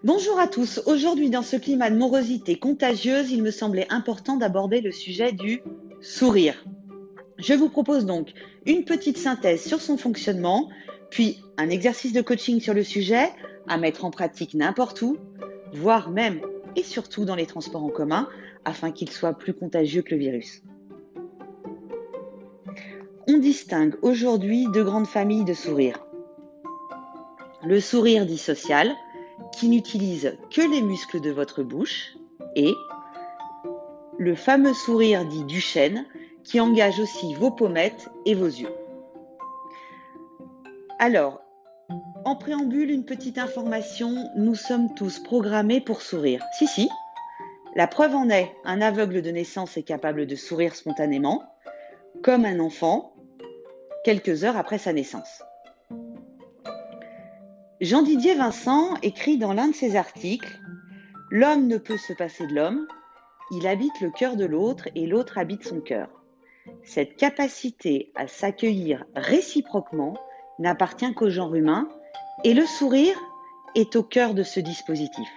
Bonjour à tous. Aujourd'hui, dans ce climat de morosité contagieuse, il me semblait important d'aborder le sujet du sourire. Je vous propose donc une petite synthèse sur son fonctionnement, puis un exercice de coaching sur le sujet à mettre en pratique n'importe où, voire même et surtout dans les transports en commun, afin qu'il soit plus contagieux que le virus. On distingue aujourd'hui deux grandes familles de sourires. Le sourire dit social, qui n'utilise que les muscles de votre bouche, et le fameux sourire dit Duchenne, qui engage aussi vos pommettes et vos yeux. Alors, en préambule, une petite information, nous sommes tous programmés pour sourire. Si, la preuve en est, un aveugle de naissance est capable de sourire spontanément, comme un enfant, quelques heures après sa naissance. Jean-Didier Vincent écrit dans l'un de ses articles « L'homme ne peut se passer de l'homme, il habite le cœur de l'autre et l'autre habite son cœur. Cette capacité à s'accueillir réciproquement n'appartient qu'au genre humain et le sourire est au cœur de ce dispositif. »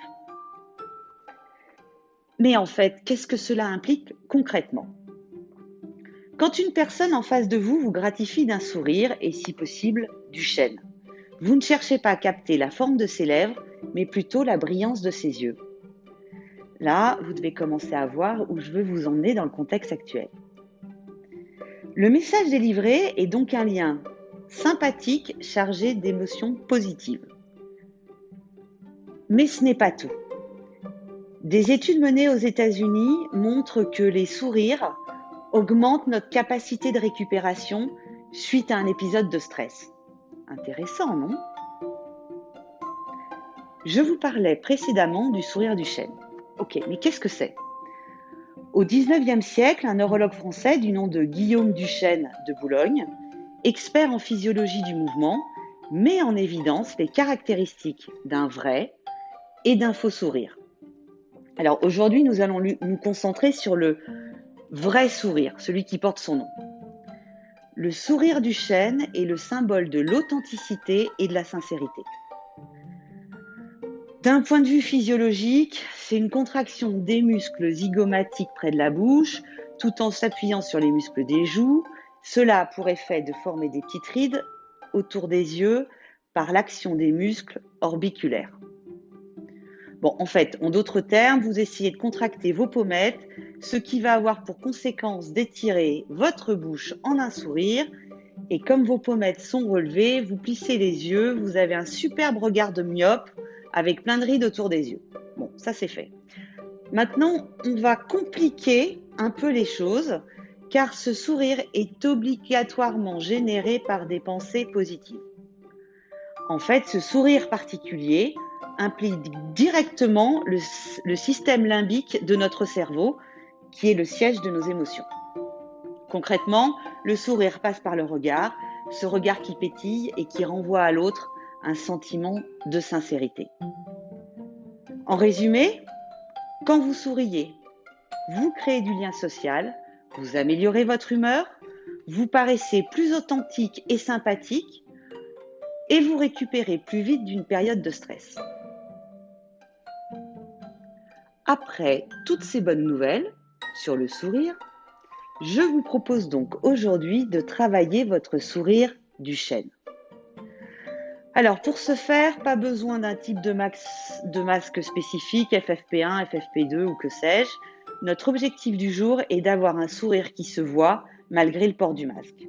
Mais en fait, qu'est-ce que cela implique concrètement ? Quand une personne en face de vous vous gratifie d'un sourire et si possible du chêne, vous ne cherchez pas à capter la forme de ses lèvres, mais plutôt la brillance de ses yeux. Là, vous devez commencer à voir où je veux vous emmener dans le contexte actuel. Le message délivré est donc un lien sympathique chargé d'émotions positives. Mais ce n'est pas tout. Des études menées aux États-Unis montrent que les sourires augmentent notre capacité de récupération suite à un épisode de stress. Intéressant, non ? Je vous parlais précédemment du sourire du chêne. Ok, mais qu'est-ce que c'est ? Au XIXe siècle, un neurologue français du nom de Guillaume Duchesne de Boulogne, expert en physiologie du mouvement, met en évidence les caractéristiques d'un vrai et d'un faux sourire. Alors aujourd'hui, nous allons nous concentrer sur le vrai sourire, celui qui porte son nom. Le sourire du chêne est le symbole de l'authenticité et de la sincérité. D'un point de vue physiologique, c'est une contraction des muscles zygomatiques près de la bouche, tout en s'appuyant sur les muscles des joues. Cela a pour effet de former des petites rides autour des yeux par l'action des muscles orbiculaires. Bon, en fait, en d'autres termes, vous essayez de contracter vos pommettes, ce qui va avoir pour conséquence d'étirer votre bouche en un sourire. Et comme vos pommettes sont relevées, vous plissez les yeux, vous avez un superbe regard de myope avec plein de rides autour des yeux. Bon, ça c'est fait. Maintenant, on va compliquer un peu les choses, car ce sourire est obligatoirement généré par des pensées positives. En fait, ce sourire particulier implique directement le système limbique de notre cerveau, qui est le siège de nos émotions. Concrètement, le sourire passe par le regard, ce regard qui pétille et qui renvoie à l'autre un sentiment de sincérité. En résumé, quand vous souriez, vous créez du lien social, vous améliorez votre humeur, vous paraissez plus authentique et sympathique et vous récupérez plus vite d'une période de stress. Après toutes ces bonnes nouvelles sur le sourire, je vous propose donc aujourd'hui de travailler votre sourire du chêne. Alors pour ce faire, pas besoin d'un type de masque spécifique, FFP1, FFP2 ou que sais-je. Notre objectif du jour est d'avoir un sourire qui se voit malgré le port du masque.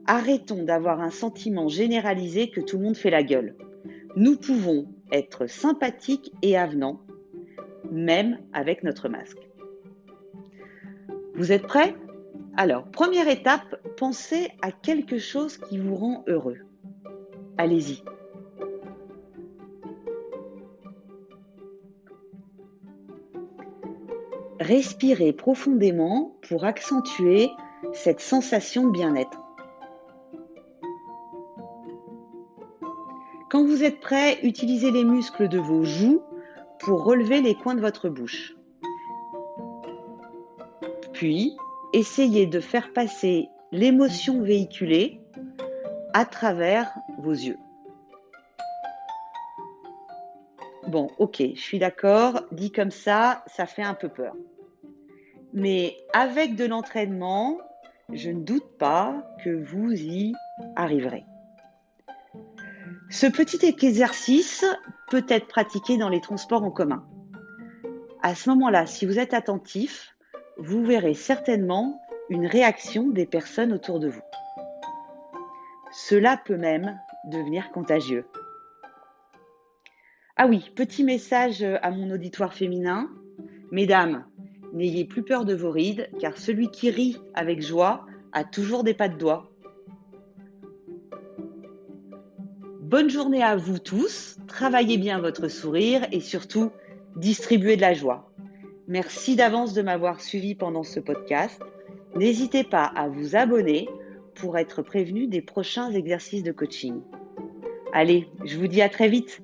Arrêtons d'avoir un sentiment généralisé que tout le monde fait la gueule. Nous pouvons être sympathiques et avenants, même avec notre masque. Vous êtes prêts ? Alors, première étape, pensez à quelque chose qui vous rend heureux. Allez-y. Respirez profondément pour accentuer cette sensation de bien-être. Quand vous êtes prêt, utilisez les muscles de vos joues pour relever les coins de votre bouche. Puis, essayez de faire passer l'émotion véhiculée à travers vos yeux. Bon, ok, je suis d'accord. Dit comme ça fait un peu peur. Mais avec de l'entraînement, je ne doute pas que vous y arriverez. Ce petit exercice peut être pratiqué dans les transports en commun. À ce moment-là, si vous êtes attentif, vous verrez certainement une réaction des personnes autour de vous. Cela peut même devenir contagieux. Ah oui, petit message à mon auditoire féminin. Mesdames, n'ayez plus peur de vos rides, car celui qui rit avec joie a toujours des pas de doigts. Bonne journée à vous tous, travaillez bien votre sourire et surtout, distribuez de la joie. Merci d'avance de m'avoir suivi pendant ce podcast. N'hésitez pas à vous abonner pour être prévenu des prochains exercices de coaching. Allez, je vous dis à très vite.